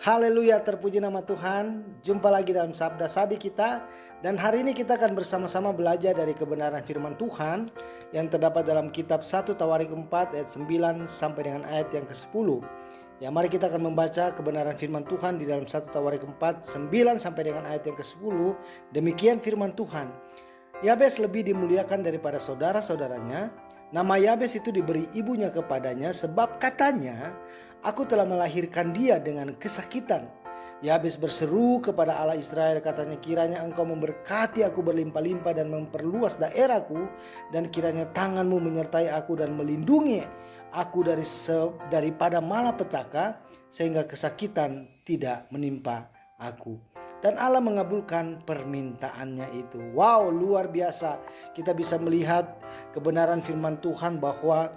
Haleluya, terpuji nama Tuhan. Jumpa lagi dalam Sabda Sadi kita. Dan hari ini kita akan bersama-sama belajar dari kebenaran firman Tuhan yang terdapat dalam kitab 1 Tawarik 4 ayat 9 sampai dengan ayat yang ke-10. Ya, mari kita akan membaca kebenaran firman Tuhan di dalam 1 Tawarik 4 9 sampai dengan ayat yang ke-10. Demikian firman Tuhan. Yabes lebih dimuliakan daripada saudara-saudaranya. Nama Yabes itu diberi ibunya kepadanya sebab katanya, aku telah melahirkan dia dengan kesakitan. Yabes berseru kepada Allah Israel, katanya, kiranya engkau memberkati aku berlimpah-limpah dan memperluas daerahku, dan kiranya tanganmu menyertai aku dan melindungi aku daripada malapetaka, sehingga kesakitan tidak menimpa aku. Dan Allah mengabulkan permintaannya itu. Wow, luar biasa. Kita bisa melihat kebenaran firman Tuhan bahwa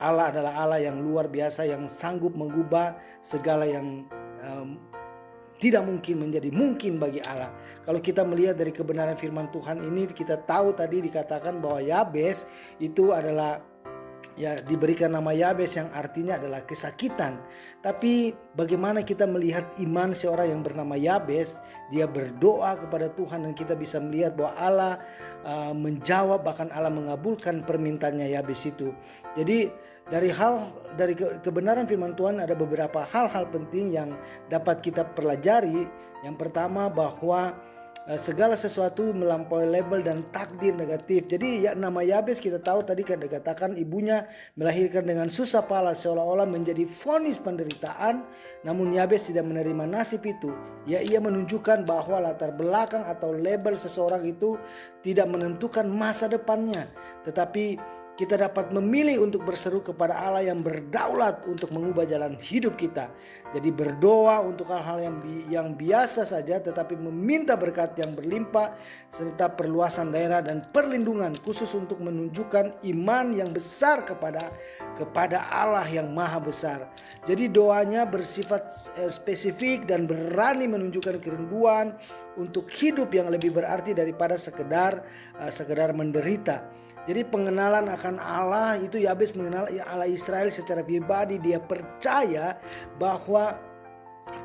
Allah adalah Allah yang luar biasa, yang sanggup mengubah segala yang tidak mungkin menjadi mungkin bagi Allah. Kalau kita melihat dari kebenaran firman Tuhan ini, kita tahu tadi dikatakan bahwa Yabes itu adalah diberikan nama Yabes yang artinya adalah kesakitan. Tapi bagaimana kita melihat iman seorang yang bernama Yabes? Dia berdoa kepada Tuhan dan kita bisa melihat bahwa Allah menjawab, bahkan Allah mengabulkan permintaannya Yabes itu. Jadi dari kebenaran firman Tuhan ada beberapa hal-hal penting yang dapat kita pelajari. Yang pertama, bahwa segala sesuatu melampaui label dan takdir negatif. Jadi nama Yabes kita tahu tadi kan dikatakan ibunya melahirkan dengan susah payah, seolah-olah menjadi vonis penderitaan. Namun Yabes tidak menerima nasib itu. Ia menunjukkan bahwa latar belakang atau label seseorang itu tidak menentukan masa depannya, tetapi kita dapat memilih untuk berseru kepada Allah yang berdaulat untuk mengubah jalan hidup kita. Jadi berdoa untuk hal-hal yang biasa saja, tetapi meminta berkat yang berlimpah serta perluasan daerah dan perlindungan khusus untuk menunjukkan iman yang besar kepada Allah yang maha besar. Jadi doanya bersifat spesifik dan berani menunjukkan kerinduan untuk hidup yang lebih berarti daripada sekedar menderita. Jadi pengenalan akan Allah itu, Yabes mengenal Allah Israel secara pribadi. Dia percaya bahwa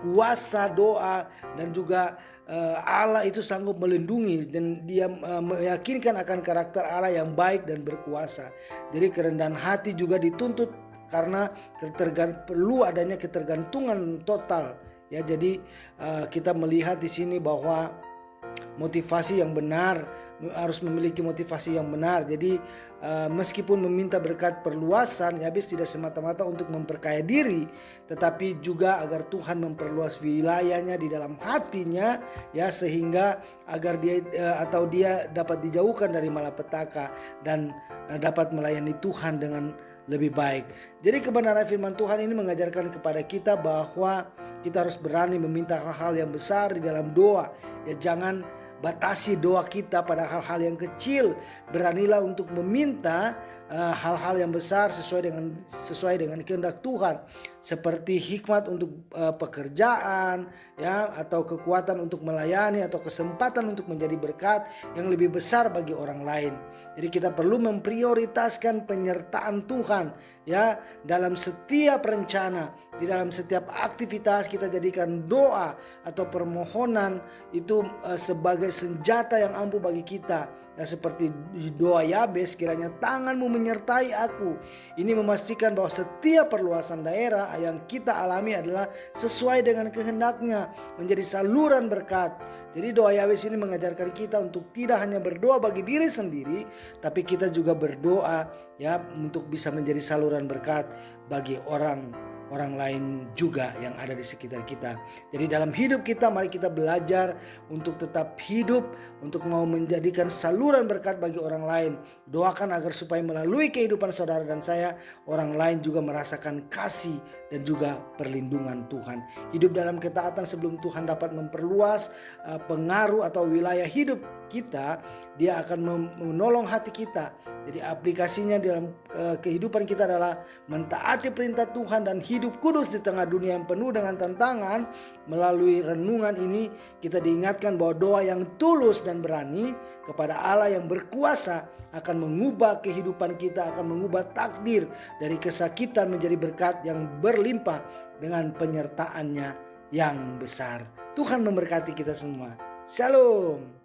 kuasa doa dan juga Allah itu sanggup melindungi, dan dia meyakinkan akan karakter Allah yang baik dan berkuasa. Jadi kerendahan hati juga dituntut karena perlu adanya ketergantungan total. Ya, jadi kita melihat di sini bahwa motivasi yang benar, harus memiliki motivasi yang benar. Jadi meskipun meminta berkat perluasan, Yabes tidak semata-mata untuk memperkaya diri, tetapi juga agar Tuhan memperluas wilayahnya di dalam hatinya, ya, sehingga agar dia dapat dijauhkan dari malapetaka dan dapat melayani Tuhan dengan lebih baik. Jadi kebenaran firman Tuhan ini mengajarkan kepada kita bahwa kita harus berani meminta hal-hal yang besar di dalam doa. Ya, jangan batasi doa kita pada hal-hal yang kecil. Beranilah untuk meminta hal-hal yang besar sesuai dengan kehendak Tuhan, seperti hikmat untuk pekerjaan, ya, atau kekuatan untuk melayani, atau kesempatan untuk menjadi berkat yang lebih besar bagi orang lain. Jadi kita perlu memprioritaskan penyertaan Tuhan, ya, dalam setiap rencana, di dalam setiap aktivitas. Kita jadikan doa atau permohonan itu sebagai senjata yang ampuh bagi kita. Ya, seperti doa Yabes, kiranya tanganmu menyertai aku. Ini memastikan bahwa setiap perluasan daerah yang kita alami adalah sesuai dengan kehendaknya, menjadi saluran berkat. Jadi doa Yabes ini mengajarkan kita untuk tidak hanya berdoa bagi diri sendiri, tapi kita juga berdoa, ya, untuk bisa menjadi saluran berkat bagi orang lain juga yang ada di sekitar kita. Jadi dalam hidup kita, mari kita belajar untuk tetap hidup, untuk mau menjadikan saluran berkat bagi orang lain. Doakan agar supaya melalui kehidupan saudara dan saya, orang lain juga merasakan kasih dan juga perlindungan Tuhan. Hidup dalam ketaatan sebelum Tuhan dapat memperluas pengaruh atau wilayah hidup kita, dia akan menolong hati kita. Jadi aplikasinya dalam kehidupan kita adalah mentaati perintah Tuhan dan hidup kudus di tengah dunia yang penuh dengan tantangan. Melalui renungan ini kita diingatkan bahwa doa yang tulus dan berani kepada Allah yang berkuasa akan mengubah kehidupan kita, akan mengubah takdir dari kesakitan menjadi berkat yang berlimpah dengan penyertaannya yang besar. Tuhan memberkati kita semua. Shalom.